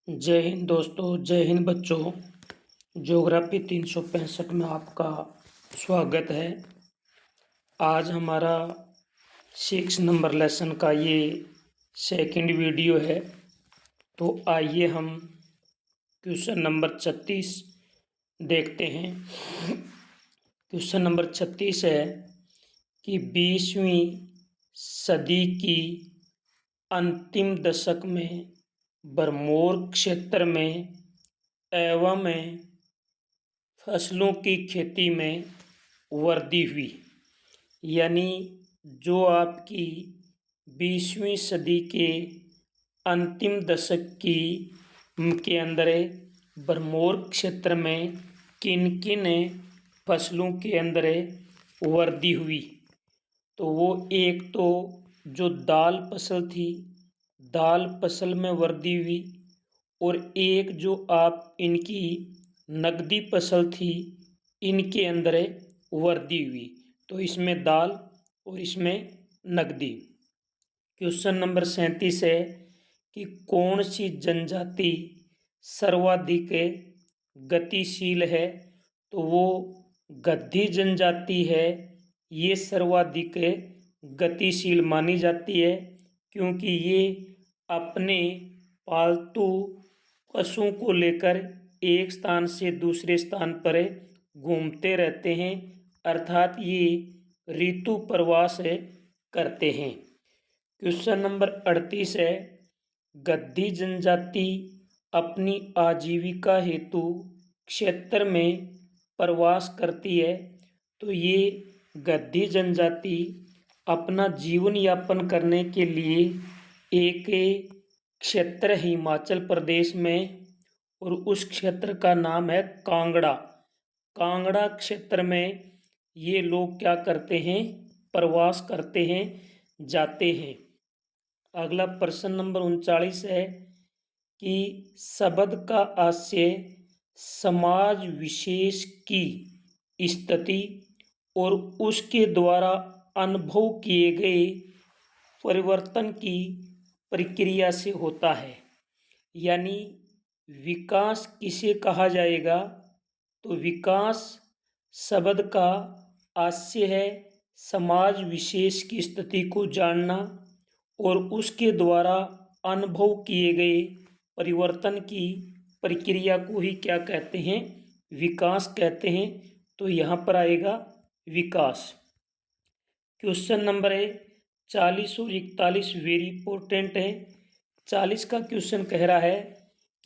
जय हिंद दोस्तों, जय हिंद बच्चों। ज्योग्राफी 365 में आपका स्वागत है। आज हमारा 6 नंबर लेसन का ये सेकंड वीडियो है। तो आइए हम क्वेश्चन नंबर 36 देखते हैं। क्वेश्चन नंबर 36 है कि 20वीं सदी की अंतिम दशक में भरमौर क्षेत्र में एवं फसलों की खेती में वृद्धि हुई। यानी जो आपकी 20वीं सदी के अंतिम दशक के अंदर भरमौर क्षेत्र में किन किन फसलों के अंदर वृद्धि हुई। तो वो एक तो जो दाल फसल थी, दाल फसल में वृद्धि हुई, और एक जो आप इनकी नकदी फसल थी, इनके अंदर वृद्धि हुई। तो इसमें दाल और इसमें नकदी। क्वेश्चन नंबर 37 है कि कौन सी जनजाति सर्वाधिक गतिशील है। तो वो गद्दी जनजाति है। ये सर्वाधिक गतिशील मानी जाती है क्योंकि ये अपने पालतू पशुओं को लेकर एक स्थान से दूसरे स्थान पर घूमते रहते हैं, अर्थात ये ऋतु प्रवास करते हैं। क्वेश्चन नंबर 38 है, गद्दी जनजाति अपनी आजीविका हेतु क्षेत्र में प्रवास करती है। तो ये गद्दी जनजाति अपना जीवन यापन करने के लिए एक क्षेत्र हिमाचल प्रदेश में, और उस क्षेत्र का नाम है कांगड़ा। कांगड़ा क्षेत्र में ये लोग क्या करते हैं, प्रवास करते हैं, जाते हैं। अगला प्रश्न नंबर 39 है कि शब्द का आशय समाज विशेष की स्थिति और उसके द्वारा अनुभव किए गए परिवर्तन की प्रक्रिया से होता है। यानी विकास किसे कहा जाएगा। तो विकास शब्द का आशय है समाज विशेष की स्थिति को जानना और उसके द्वारा अनुभव किए गए परिवर्तन की प्रक्रिया को ही क्या कहते हैं, विकास कहते हैं। तो यहाँ पर आएगा विकास। क्वेश्चन नंबर 40 और 41 वेरी इंपॉर्टेंट है। 40 का क्वेश्चन कह रहा है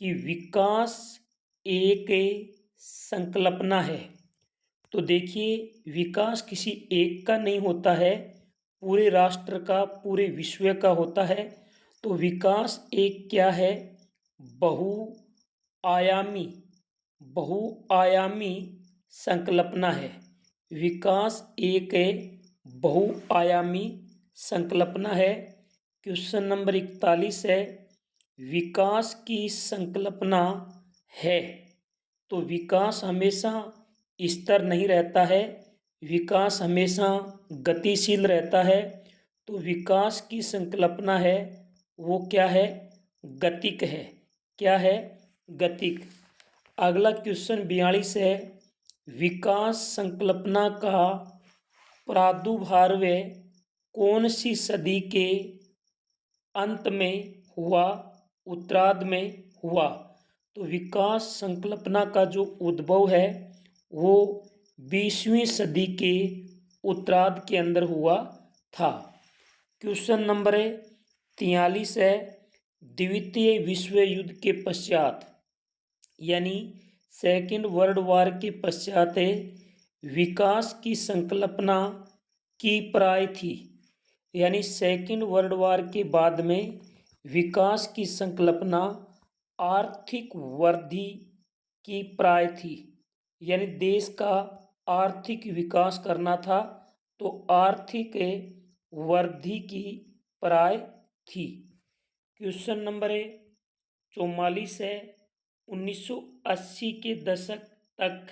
कि विकास एक संकल्पना है। तो देखिए, विकास किसी एक का नहीं होता है, पूरे राष्ट्र का, पूरे विश्व का होता है। तो विकास एक क्या है, बहुआयामी बहुआयामी संकल्पना है। विकास एक बहुआयामी संकल्पना है। क्वेश्चन नंबर 41 है, विकास की संकल्पना है। तो विकास हमेशा स्थिर नहीं रहता है, विकास हमेशा गतिशील रहता है। तो विकास की संकल्पना है वो क्या है, गतिक है। क्या है, गतिक। अगला क्वेश्चन 42 है, विकास संकल्पना का प्रादुर्भाव कौन सी सदी के अंत में हुआ, उत्तरार्ध में हुआ। तो विकास संकल्पना का जो उद्भव है वो 20वीं सदी के उत्तरार्ध के अंदर हुआ था। क्वेश्चन नंबर 43 है, द्वितीय विश्व युद्ध के पश्चात यानी सेकेंड वर्ल्ड वॉर के पश्चात विकास की संकल्पना की प्राय थी। यानी सेकेंड वर्ल्ड वॉर के बाद में विकास की संकल्पना आर्थिक वृद्धि की प्राय थी। यानी देश का आर्थिक विकास करना था, तो आर्थिक वृद्धि की प्राय थी। क्वेश्चन नंबर 44 है, 1980 के दशक तक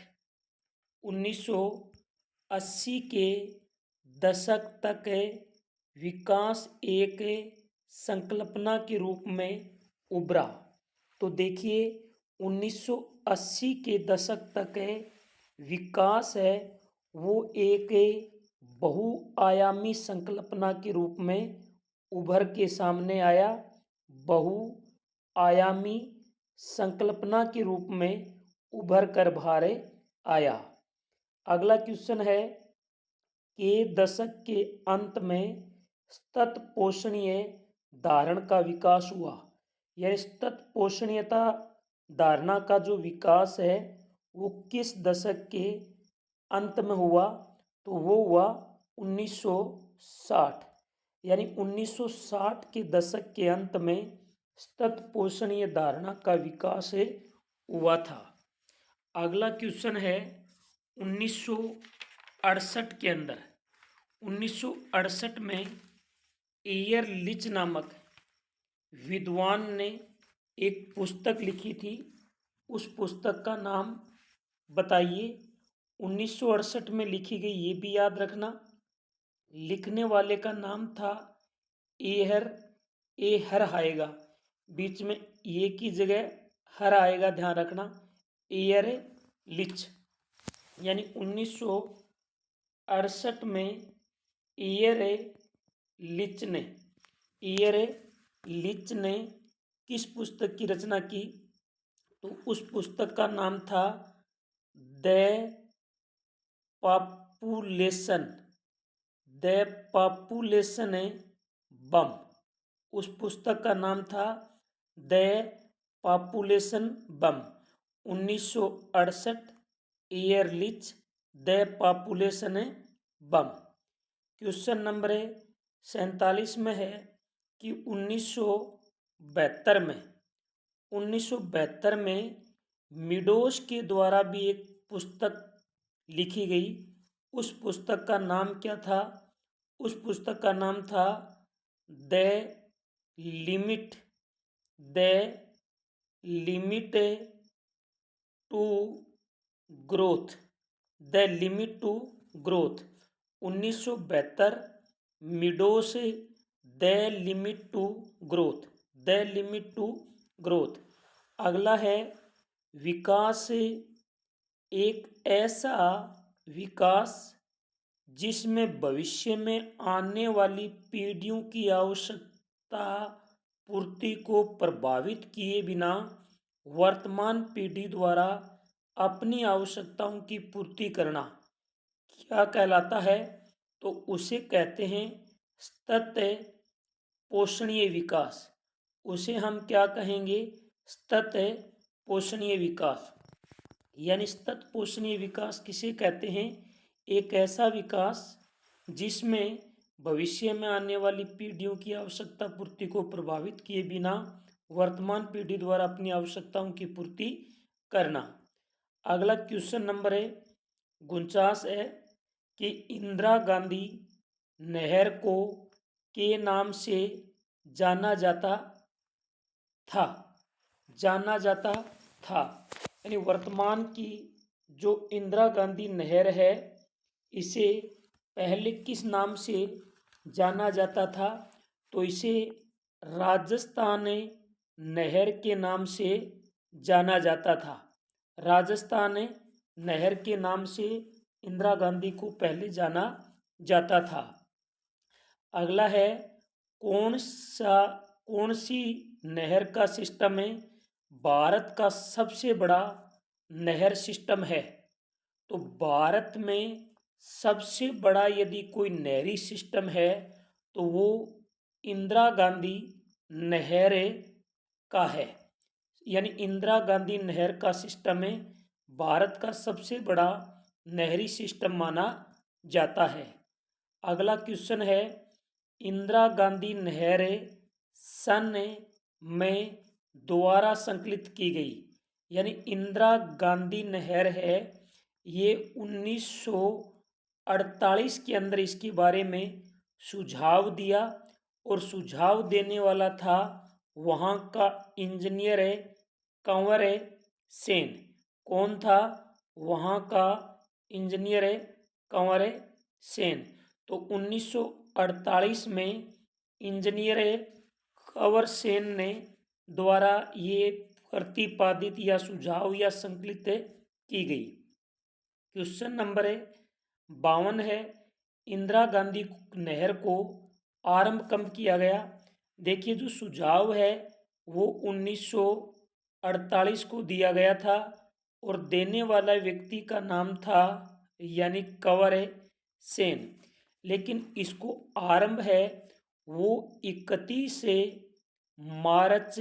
1980 के दशक तक विकास एक संकल्पना के रूप में उभरा। तो देखिए 1980 के दशक तक विकास है वो एक बहुआयामी संकल्पना के रूप में उभर के सामने आया। बहुआयामी संकल्पना के रूप में उभर कर बाहर आया। अगला क्वेश्चन है कि दशक के अंत में तत् पोषणीय धारण का विकास हुआ। यह तत् पोषणीयता धारणा का जो विकास है वो किस दशक के अंत में हुआ, तो वो हुआ 1960। यानी 1960 के दशक के अंत में तत् पोषणीय धारणा का विकास हुआ था। अगला क्वेश्चन है 1968 के अंदर 1968 में एयरलिच नामक विद्वान ने एक पुस्तक लिखी थी। उस पुस्तक का नाम बताइए। 1968 में लिखी गई, ये भी याद रखना। लिखने वाले का नाम था ए हर आएगा, बीच में ए की जगह हर आएगा, ध्यान रखना। एयर लिच। यानी 1968 में एयर लिच ने किस पुस्तक की रचना की, तो उस पुस्तक का नाम था द पॉपुलेशन बम। उस पुस्तक का नाम था the population bomb. 1968 Ehrlich the population bomb. Question number 47 में है कि 1972 में मिडोस के द्वारा भी एक पुस्तक लिखी गई। उस पुस्तक का नाम क्या था? उस पुस्तक का नाम था the limit to growth. The limit to growth 1972 Meadows the limit to growth. अगला है विकास, एक ऐसा विकास जिसमें भविष्य में आने वाली पीढ़ियों की आवश्यकता पूर्ति को प्रभावित किए बिना वर्तमान पीढ़ी द्वारा अपनी आवश्यकताओं की पूर्ति करना क्या कहलाता है? तो उसे कहते हैं तत् पोषणीय विकास। उसे हम क्या कहेंगे? तत् पोषणीय विकास। यानी तत् पोषणीय विकास किसे कहते हैं? एक ऐसा विकास जिसमें भविष्य में आने वाली पीढ़ियों की आवश्यकता पूर्ति को प्रभावित किए बिना वर्तमान पीढ़ी द्वारा अपनी आवश्यकताओं की पूर्ति करना। अगला क्वेश्चन नंबर 49 है कि इंदिरा गांधी नहर को के नाम से जाना जाता था। यानी वर्तमान की जो इंदिरा गांधी नहर है इसे पहले किस नाम से जाना जाता था? तो इसे राजस्थान नहर के नाम से जाना जाता था। राजस्थान नहर के नाम से इंदिरा गांधी को पहले जाना जाता था। अगला है कौन सी नहर का सिस्टम है भारत का सबसे बड़ा नहर सिस्टम है? तो भारत में सबसे बड़ा यदि कोई नहरी सिस्टम है तो वो इंदिरा गांधी नहर का है। यानी इंदिरा गांधी नहर का सिस्टम है भारत का सबसे बड़ा नहरी सिस्टम माना जाता है। अगला क्वेश्चन है इंदिरा गांधी नहर सन में दोबारा संकलित की गई। यानी इंदिरा गांधी नहर है ये 1948 के अंदर इसके बारे में सुझाव दिया और सुझाव देने वाला था वहाँ का इंजीनियर कंवर सेन। कौन था? वहाँ का इंजीनियर कंवर सेन। तो 1948 में इंजीनियर कंवर सेन ने द्वारा ये प्रतिपादित या सुझाव या संकलित की गई। क्वेश्चन नंबर 52 है, इंदिरा गांधी नहर को आरंभ कब किया गया। देखिए, जो सुझाव है वो 1948 को दिया गया था और देने वाला व्यक्ति का नाम था यानी कंवर सेन। लेकिन इसको आरंभ है वो 31 मार्च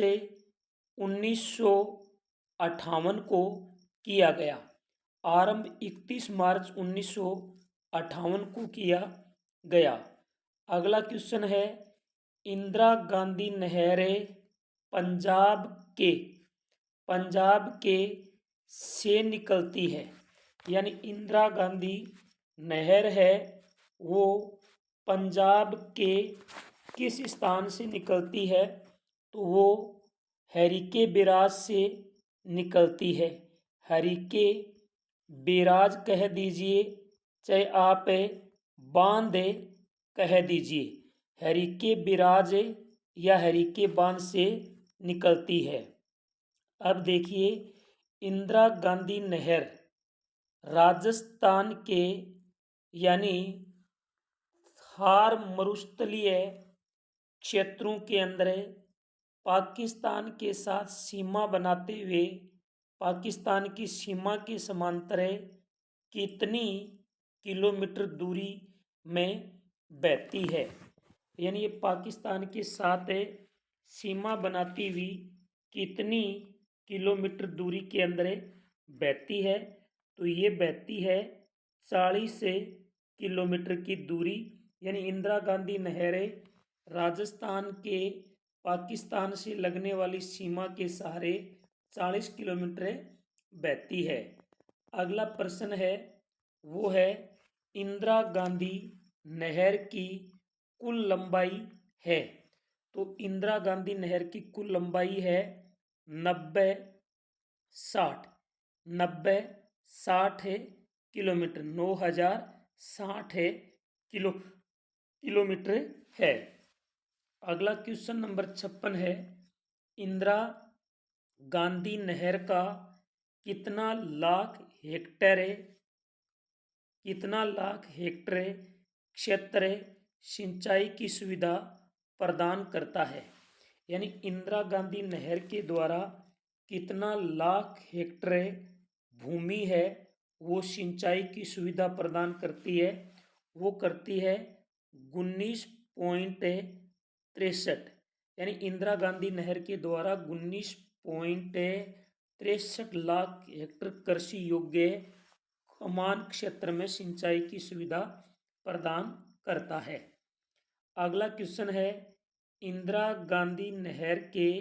1958 को किया गया। आरंभ 31 मार्च 1958 को किया गया। अगला क्वेश्चन है, इंदिरा गांधी नहर पंजाब के से निकलती है। यानी इंदिरा गांधी नहर है वो पंजाब के किस स्थान से निकलती है, तो वो हरीके बैराज से निकलती है। हरीके बैराज कह दीजिए, चाहे आप बांध कह दीजिए, हरीके बैराज या हरीके बांध से निकलती है। अब देखिए, इंदिरा गांधी नहर राजस्थान के यानी थार मरुस्थलीय क्षेत्रों के अंदर पाकिस्तान के साथ सीमा बनाते हुए पाकिस्तान की सीमा के समांतर कितनी किलोमीटर दूरी में बहती है। यानी ये पाकिस्तान के साथ सीमा बनाती हुई कितनी किलोमीटर दूरी के अंदर बहती है, तो ये बहती है 40 किलोमीटर की दूरी। यानी इंदिरा गांधी नहर राजस्थान के पाकिस्तान से लगने वाली सीमा के सहारे 40 किलोमीटर बहती है। अगला प्रश्न है वो है, इंदिरा गांधी नहर की कुल लंबाई है। तो इंदिरा गांधी नहर की कुल लंबाई है 90-60 किलोमीटर, 9060 किलोमीटर है। अगला क्वेश्चन नंबर 56 है, इंदिरा गांधी नहर का कितना लाख हेक्टेयर क्षेत्र सिंचाई की सुविधा प्रदान करता है। यानी इंदिरा गांधी नहर के द्वारा कितना लाख हेक्टेयर भूमि है वो सिंचाई की सुविधा प्रदान करती है, वो करती है 19.63। यानी इंदिरा गांधी नहर के द्वारा 19.63 लाख हेक्टेयर कृषि योग्य कमान क्षेत्र में सिंचाई की सुविधा प्रदान करता है। अगला क्वेश्चन है, इंदिरा गांधी नहर के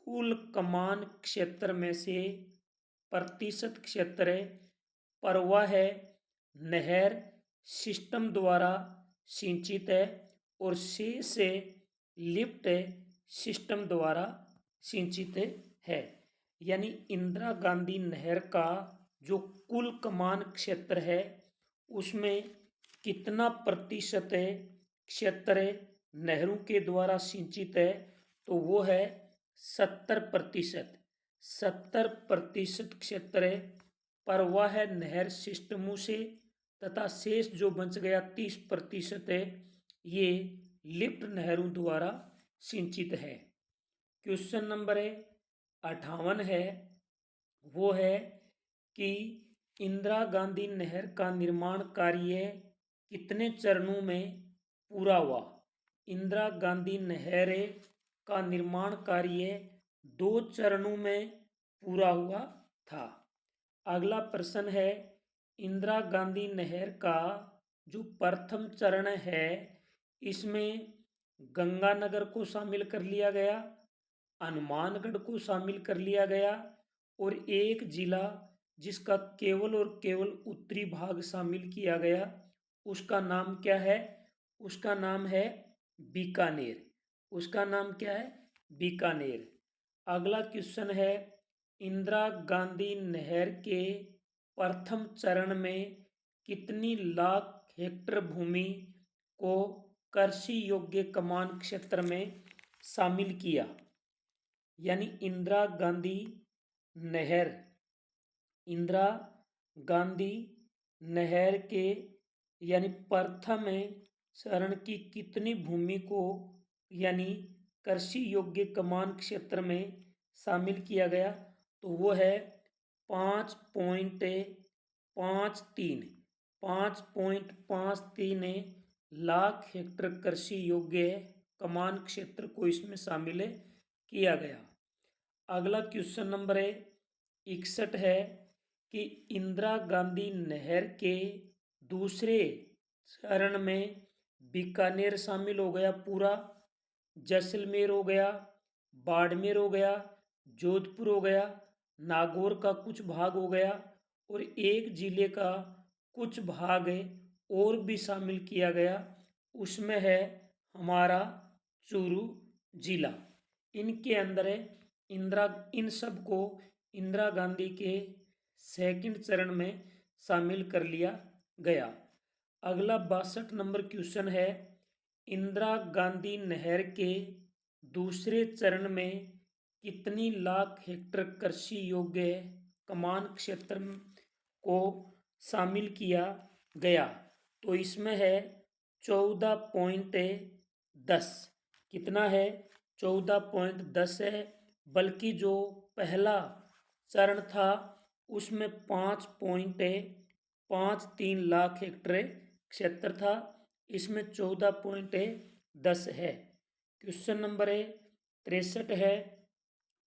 कुल कमान क्षेत्र में से प्रतिशत क्षेत्र प्रवाह नहर सिस्टम द्वारा सिंचित है और शेष लिफ्ट सिस्टम द्वारा सिंचित है। यानी इंदिरा गांधी नहर का जो कुल कमान क्षेत्र है उसमें कितना प्रतिशत क्षेत्र नहरों के द्वारा सिंचित है, तो वो है 70%। 70% क्षेत्र प्रवाह नहर सिस्टमों से तथा शेष जो बच गया 30% ये लिफ्ट नहरों द्वारा सिंचित है। क्वेश्चन नंबर 58 है वो है कि इंदिरा गांधी नहर का निर्माण कार्य कितने चरणों में पूरा हुआ। इंदिरा गांधी नहर का निर्माण कार्य 2 चरणों में पूरा हुआ था। अगला प्रश्न है, इंदिरा गांधी नहर का जो प्रथम चरण है इसमें गंगानगर को शामिल कर लिया गया, हनुमानगढ़ को शामिल कर लिया गया और एक जिला जिसका केवल और केवल उत्तरी भाग शामिल किया गया उसका नाम क्या है, उसका नाम है बीकानेर। उसका नाम क्या है, बीकानेर। अगला क्वेश्चन है, इंदिरा गांधी नहर के प्रथम चरण में कितनी लाख हेक्टेयर भूमि को कृषि योग्य कमान क्षेत्र में शामिल किया। यानी इंदिरा गांधी नहर, इंदिरा गांधी नहर के यानी प्रथम चरण की कितनी भूमि को यानी कृषि योग्य कमान क्षेत्र में शामिल किया गया, तो वो है 5.53 लाख हेक्टेयर कृषि योग्य कमान क्षेत्र को इसमें शामिल किया गया। अगला क्वेश्चन नंबर 61 है कि इंदिरा गांधी नहर के दूसरे चरण में बीकानेर शामिल हो गया पूरा, जैसलमेर हो गया, बाड़मेर हो गया, जोधपुर हो गया, नागौर का कुछ भाग हो गया और एक जिले का कुछ भाग और भी शामिल किया गया, उसमें है हमारा चूरू जिला। इनके अंदर इन सब को इंदिरा गांधी के सेकंड चरण में शामिल कर लिया गया। अगला 62 नंबर क्वेश्चन है, इंदिरा गांधी नहर के दूसरे चरण में कितनी लाख हेक्टेयर कृषि योग्य कमान क्षेत्र को शामिल किया गया, तो इसमें है 14.10। कितना है? 14.10 है, बल्कि जो पहला चरण था उसमें 5.53 लाख हेक्टेयर क्षेत्र था, इसमें 14.10 है। क्वेश्चन नंबर 63 है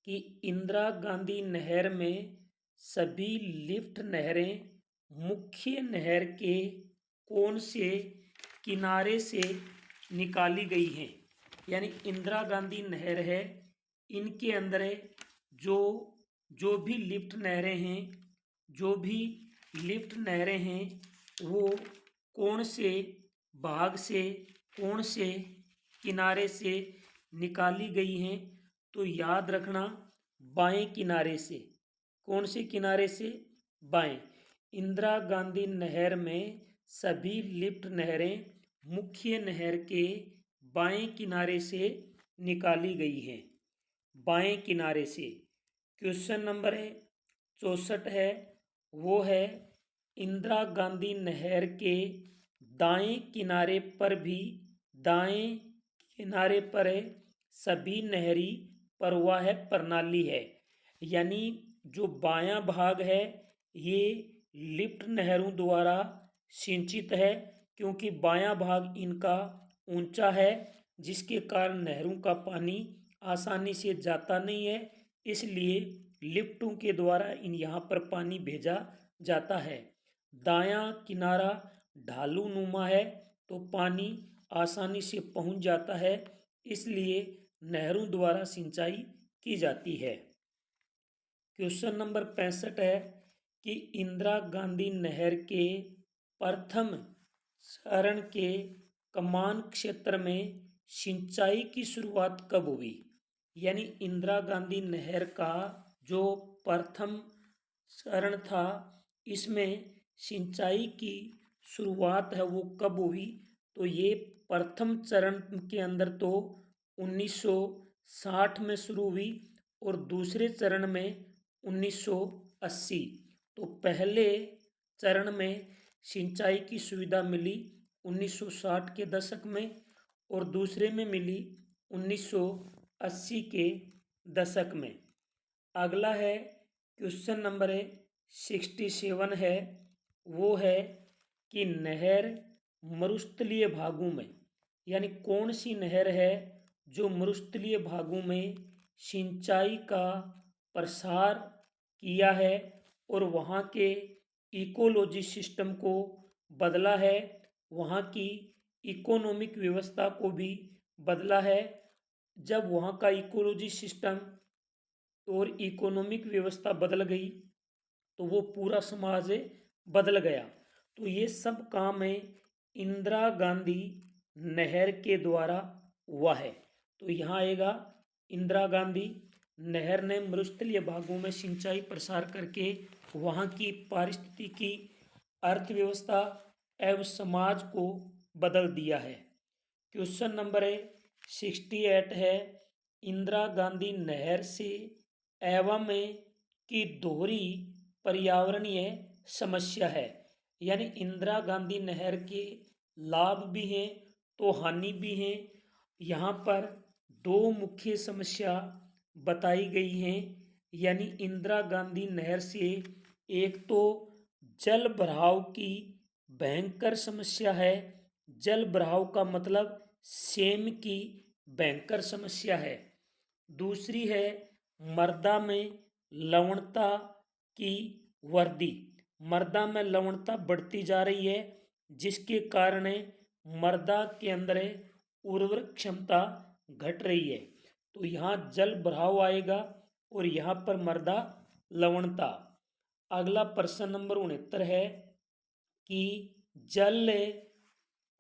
कि इंदिरा गांधी नहर में सभी लिफ्ट नहरें मुख्य नहर के कौन से किनारे से निकाली गई हैं? यानी इंदिरा गांधी नहर है, इनके अंदर जो भी लिफ्ट नहरें हैं, वो कौन से भाग से, कौन से किनारे से निकाली गई हैं? तो याद रखना, बाएं किनारे से। कौन से किनारे से? बाएं। इंदिरा गांधी नहर में सभी लिफ्ट नहरें मुख्य नहर के बाएं किनारे से निकाली गई हैं, बाएं किनारे से। क्वेश्चन नंबर 64 है, वो है इंदिरा गांधी नहर के दाएं किनारे पर सभी नहरी प्रवाह प्रणाली है। यानी जो बायां भाग है ये लिफ्ट नहरों द्वारा सिंचित है, क्योंकि बायां भाग इनका ऊंचा है, जिसके कारण नहरों का पानी आसानी से जाता नहीं है, इसलिए लिफ्टों के द्वारा यहाँ पर पानी भेजा जाता है। दायां किनारा ढालू नुमा है, तो पानी आसानी से पहुँच जाता है, इसलिए नहरों द्वारा सिंचाई की जाती है। क्वेश्चन नंबर 65 है कि इंदिरा गांधी नहर के प्रथम चरण के कमान क्षेत्र में सिंचाई की शुरुआत कब हुई? यानी इंदिरा गांधी नहर का जो प्रथम चरण था, इसमें सिंचाई की शुरुआत है वो कब हुई? तो ये प्रथम चरण के अंदर तो 1960 में शुरू हुई और दूसरे चरण में 1980। तो पहले चरण में सिंचाई की सुविधा मिली 1960 के दशक में और दूसरे में मिली 1980 के दशक में। अगला है क्वेश्चन नंबर 67 है, वो है कि नहर मरुस्थलीय भागों में, यानी कौन सी नहर है जो मरुस्थलीय भागों में सिंचाई का प्रसार किया है और वहाँ के इकोलॉजी सिस्टम को बदला है, वहाँ की इकोनॉमिक व्यवस्था को भी बदला है। जब वहाँ का इकोलॉजी सिस्टम और इकोनॉमिक व्यवस्था बदल गई तो वो पूरा समाज बदल गया। तो ये सब काम इंदिरा गांधी नहर के द्वारा हुआ है। तो यहाँ आएगा इंदिरा गांधी नहर ने मरुस्थलीय भागों में सिंचाई प्रसार करके वहाँ की पारिस्थितिकी, अर्थव्यवस्था एवं समाज को बदल दिया है। क्वेश्चन नंबर 68 है इंदिरा गांधी नहर से एवं की दोहरी पर्यावरणीय समस्या है। यानी इंदिरा गांधी नहर के लाभ भी हैं तो हानि भी हैं। यहाँ पर दो मुख्य समस्या बताई गई हैं। यानी इंदिरा गांधी नहर से एक तो जल भराव की भयंकर समस्या है। जल भराव का मतलब सेम की भयंकर समस्या है। दूसरी है मृदा में लवणता की वृद्धि। मृदा में लवणता बढ़ती जा रही है जिसके कारण मृदा के अंदर उर्वरक क्षमता घट रही है। तो यहाँ जल भराव आएगा और यहाँ पर मृदा लवणता। अगला प्रश्न नंबर 69 है कि जल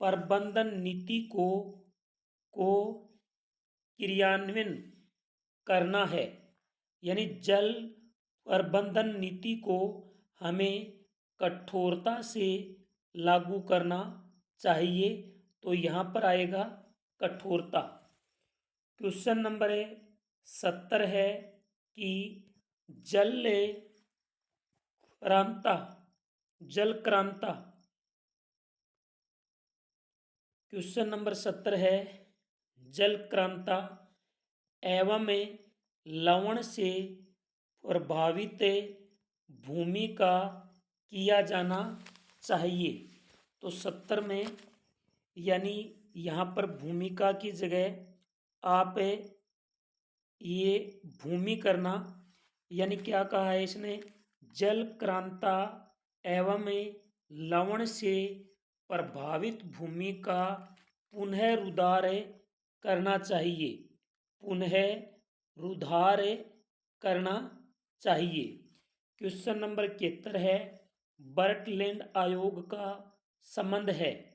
प्रबंधन नीति को क्रियान्वयन करना है। यानी जल प्रबंधन नीति को हमें कठोरता से लागू करना चाहिए। तो यहाँ पर आएगा कठोरता। क्वेश्चन नंबर 70 है कि जल क्रांता क्वेश्चन नंबर 70 है जल क्रांता एवं लवण से प्रभावित भूमि का किया जाना चाहिए। तो 70 में यानी यहाँ पर भूमिका की जगह आप ये भूमि करना। यानी क्या कहा है इसने, जल क्रांता एवं लवण से प्रभावित भूमि का पुनरुद्धार करना चाहिए। पुनरुद्धार करना चाहिए। क्वेश्चन नंबर 71 है बर्टलैंड आयोग का संबंध है।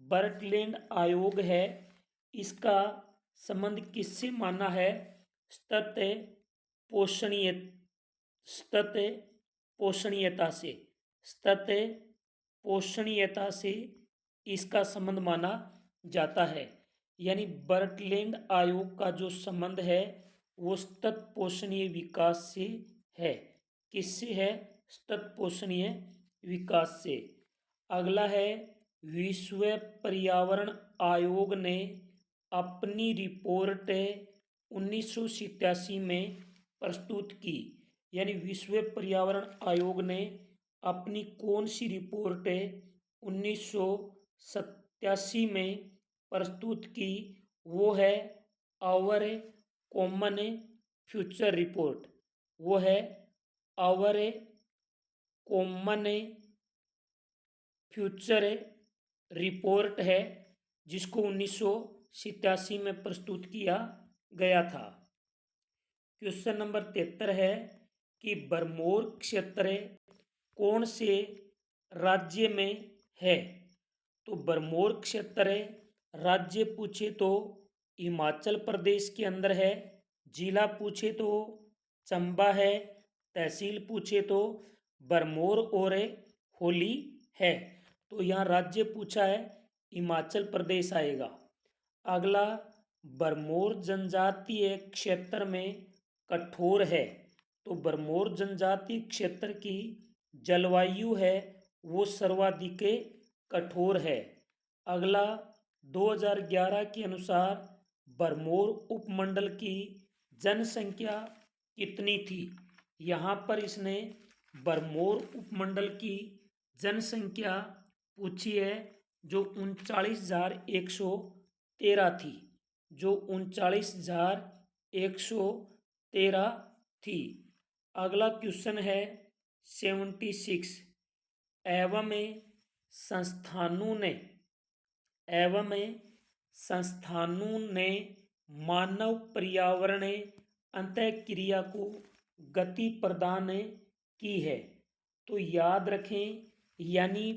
बर्टलैंड आयोग है इसका संबंध किससे माना है? सतत पोषणीयता से इसका संबंध माना जाता है। यानी बर्टलैंड आयोग का जो संबंध है वो सतत पोषणीय विकास से है। किससे है? सतत पोषणीय विकास से। अगला है विश्व पर्यावरण आयोग ने अपनी रिपोर्ट 1987 में प्रस्तुत की। यानी विश्व पर्यावरण आयोग ने अपनी कौन सी रिपोर्ट 1987 में प्रस्तुत की? वो है आवर कॉमन फ्यूचर रिपोर्ट। वो है आवर कॉमन फ्यूचर रिपोर्ट है जिसको 1987 में प्रस्तुत किया गया था। क्वेश्चन नंबर 73 है कि बरमोर क्षेत्र कौन से राज्य में है? तो बरमोर क्षेत्र राज्य पूछे तो हिमाचल प्रदेश के अंदर है। जिला पूछे तो चंबा है। तहसील पूछे तो बरमोर और होली है। तो यहाँ राज्य पूछा है हिमाचल प्रदेश आएगा। अगला बरमोर जनजातीय क्षेत्र में कठोर है। तो बरमोर जनजातीय क्षेत्र की जलवायु है वो सर्वाधिक कठोर है। अगला 2011 के अनुसार बरमोर उपमंडल की जनसंख्या कितनी थी? यहाँ पर इसने बरमोर उपमंडल की जनसंख्या पूछी है जो 39,113 थी। जो 39,113 थी। अगला क्वेश्चन है 76 एवं संस्थानों ने मानव पर्यावरण अंतःक्रिया को गति प्रदान की है। तो याद रखें यानी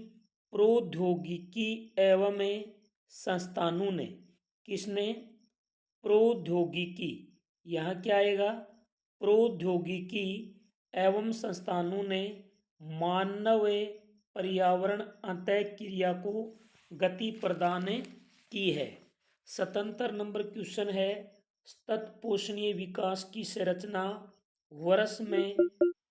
प्रौद्योगिकी एवं संस्थानों ने। किसने? प्रौद्योगिकी। यहाँ क्या आएगा? प्रौद्योगिकी एवं संस्थानों ने मानव पर्यावरण अंतःक्रिया को गति प्रदान की है। 77 नंबर क्वेश्चन है सतत पोषणीय विकास की संरचना वर्ष में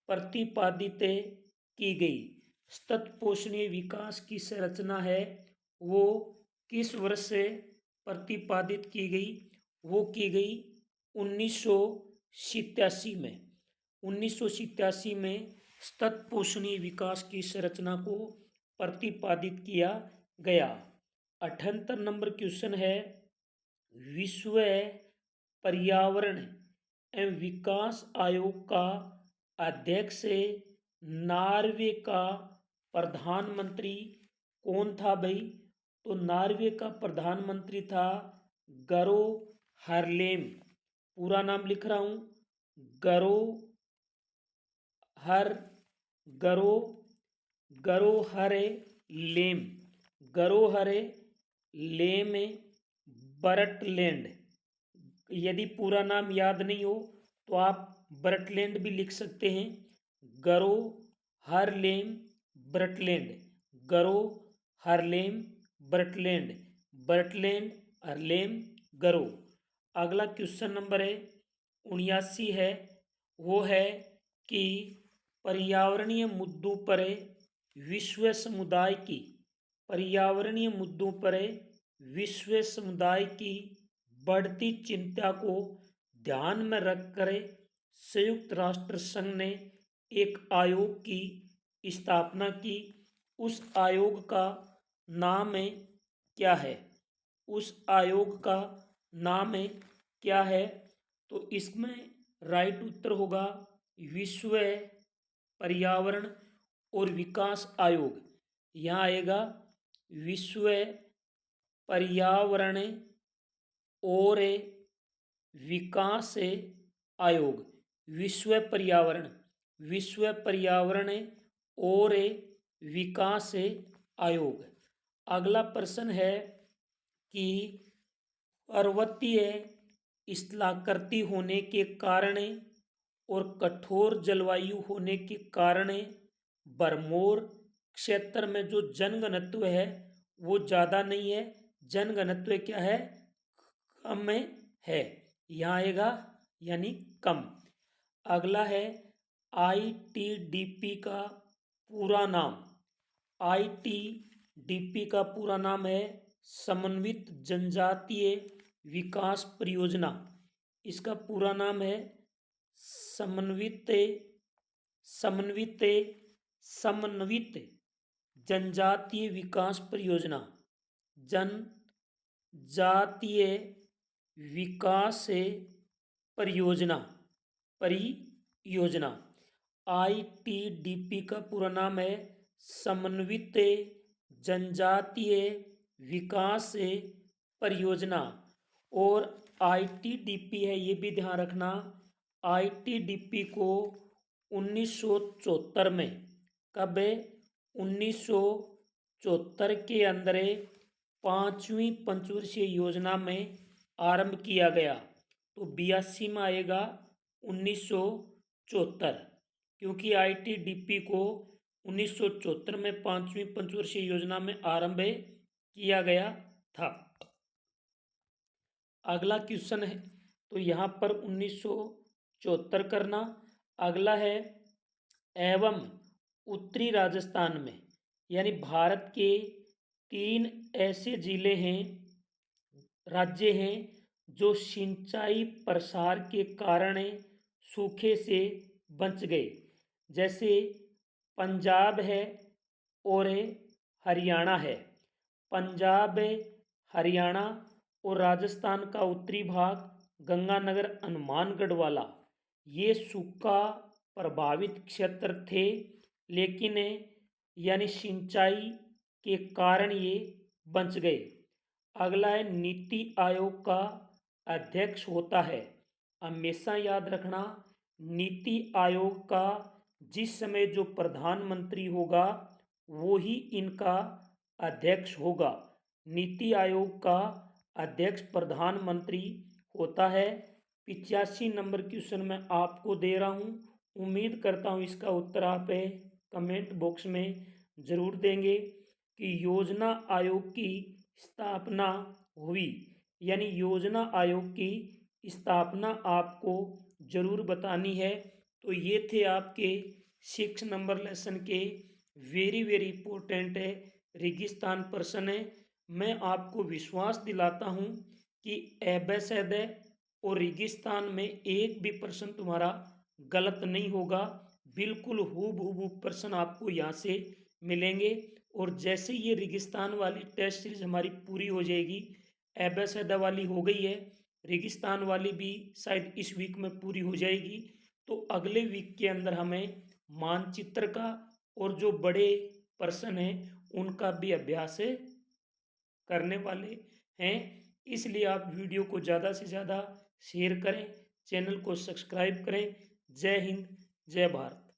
प्रतिपादित की गई। सतत पोषणीय विकास की संरचना है वो किस वर्ष से प्रतिपादित की गई? वो की गई 1987 में। 1987 में सतत पोषणीय विकास की संरचना को प्रतिपादित किया गया। 78 नंबर क्वेश्चन है, विश्व पर्यावरण एवं विकास आयोग का अध्यक्ष नॉर्वे का प्रधानमंत्री कौन था भाई? तो नॉर्वे का प्रधानमंत्री था गरो हरलेम। पूरा नाम लिख रहा हूं, गरो हर गरो गरो हरे लेम, गरो हरे लेम बर्टलैंड। यदि पूरा नाम याद नहीं हो तो आप बर्टलैंड भी लिख सकते हैं। गरो हरलेम बर्टलैंड, गरो हरलेम बर्टलैंड, बर्टलैंड हरलेम गरो। अगला क्वेश्चन नंबर है 79 है, वो है कि पर्यावरणीय मुद्दों पर विश्व समुदाय की, पर्यावरणीय मुद्दों पर विश्व समुदाय की बढ़ती चिंता को ध्यान में रखकर संयुक्त राष्ट्र संघ ने एक आयोग की स्थापना की। उस आयोग का नाम क्या है? उस आयोग का नाम क्या है? तो इसमें राइट उत्तर होगा विश्व पर्यावरण और विकास आयोग। यहाँ आएगा विश्व पर्यावरण और विकास आयोग। विश्व पर्यावरण, विश्व पर्यावरण और विकास आयोग। अगला प्रश्न है कि पर्वतीय स्थलाकृति होने के कारण और कठोर जलवायु होने के कारण बरमोर क्षेत्र में जो जनघनत्व है वो ज़्यादा नहीं है, जनघनत्व क्या है? कम है। यहाँ आएगा यानी कम। अगला है ITDP का पूरा नाम। ITDP का पूरा नाम है समन्वित जनजातीय विकास परियोजना। इसका पूरा नाम है समन्वित समन्वित समन्वित जनजातीय विकास परियोजना, जनजातीय विकास परियोजना, परियोजना। ITDP का पूरा नाम है समन्वित जनजातीय विकास परियोजना। और ITDP है, ये भी ध्यान रखना, ITDP को 1974 में, कब? 1974 के अंदर 5वीं पंचवर्षीय योजना में आरंभ किया गया। तो 82 में आएगा 1974, क्योंकि ITDP को 1974 में 5वीं पंचवर्षीय योजना में आरंभ किया गया था। अगला क्वेश्चन है, तो यहाँ पर 1974 करना। अगला है एवं उत्तरी राजस्थान में, यानी भारत के 3 ऐसे जिले हैं, राज्य हैं जो सिंचाई प्रसार के कारण सूखे से बच गए। जैसे पंजाब है और हरियाणा है। पंजाब, हरियाणा और राजस्थान का उत्तरी भाग, गंगानगर, हनुमानगढ़ वाला, ये सूखा प्रभावित क्षेत्र थे, लेकिन यानी सिंचाई के कारण ये बच गए। अगला है नीति आयोग का अध्यक्ष होता है, हमेशा याद रखना, नीति आयोग का जिस समय जो प्रधानमंत्री होगा वो ही इनका अध्यक्ष होगा। नीति आयोग का अध्यक्ष प्रधानमंत्री होता है। 85 नंबर क्वेश्चन मैं आपको दे रहा हूँ, उम्मीद करता हूँ इसका उत्तर आप कमेंट बॉक्स में ज़रूर देंगे कि योजना आयोग की स्थापना हुई, यानी योजना आयोग की स्थापना आपको ज़रूर बतानी है। तो ये थे आपके 6 नंबर लेसन के वेरी वेरी इंपॉर्टेंट है रेगिस्तान प्रश्न है। मैं आपको विश्वास दिलाता हूँ कि एबेसेद और रेगिस्तान में एक भी प्रश्न तुम्हारा गलत नहीं होगा। बिल्कुल हूबहू प्रश्न आपको यहाँ से मिलेंगे। और जैसे ये रेगिस्तान वाली टेस्ट सीरीज हमारी पूरी हो जाएगी, एबेसेदा वाली हो गई है, रेगिस्तान वाली भी शायद इस वीक में पूरी हो जाएगी, तो अगले वीक के अंदर हमें मानचित्र का और जो बड़े प्रश्न हैं उनका भी अभ्यास करने वाले हैं। इसलिए आप वीडियो को ज़्यादा से ज़्यादा शेयर करें, चैनल को सब्सक्राइब करें। जय हिंद, जय भारत।